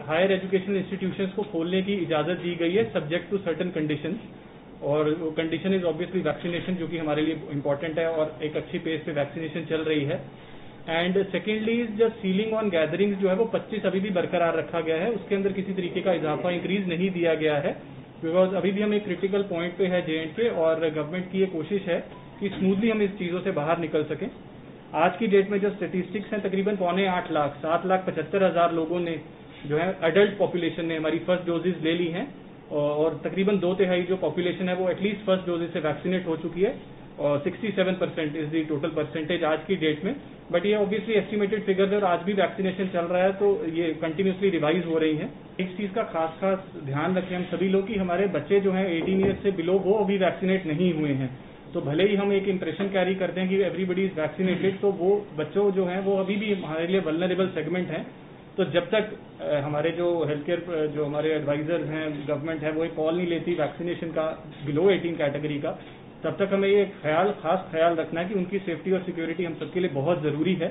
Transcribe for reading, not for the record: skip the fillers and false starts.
Higher educational institutions को खोलने की इजाज़त दी गई है सब्जेक्ट टू सर्टेन कंडीशंस, और वो कंडीशन इज ऑब्वियसली वैक्सीनेशन, जो कि हमारे लिए इंपॉर्टेंट है और एक अच्छी पेस पे वैक्सीनेशन चल रही है। एंड सेकेंडली जो सीलिंग ऑन गैदरिंग्स जो है वो 25 अभी भी बरकरार रखा गया है, उसके अंदर किसी तरीके का इजाफा इंक्रीज नहीं दिया गया है, बिकॉज अभी भी हम एक क्रिटिकल पॉइंट पे है J&K, और गवर्नमेंट की ये कोशिश है कि स्मूथली हम इस चीज़ों से बाहर निकल सकें। आज की डेट में जो स्टेटिस्टिक्स हैं, तकरीबन 7.25 लाख 7,75,000 लोगों ने जो है एडल्ट पॉपुलेशन ने हमारी फर्स्ट डोजेज ले ली हैं, और तकरीबन 2/3 जो पॉपुलेशन है वो एटलीस्ट फर्स्ट डोजेज से वैक्सीनेट हो चुकी है, और 67% इज द टोटल परसेंटेज आज की डेट में। बट ये ऑब्वियसली एस्टिमेटेड फिगर है और आज भी वैक्सीनेशन चल रहा है, तो ये कंटिन्यूसली रिवाइज हो रही है। एक चीज का खास ध्यान रखें हम सभी लोग कि हमारे बच्चे जो हैं 18 ईयर्स से बिलो वो अभी वैक्सीनेट नहीं हुए हैं। तो भले ही हम एक इंप्रेशन कैरी करते हैं कि एवरीबडी इज वैक्सीनेटेड, तो वो बच्चों जो हैं वो अभी भी हमारे लिए वल्नरेबल सेगमेंट हैं। तो जब तक हमारे जो हेल्थ केयर जो हमारे एडवाइजर्स हैं, गवर्नमेंट है, वो एक कॉल नहीं लेती वैक्सीनेशन का बिलो 18 कैटेगरी का, तब तक हमें ये खास ख्याल रखना है कि उनकी सेफ्टी और सिक्योरिटी हम सबके लिए बहुत जरूरी है।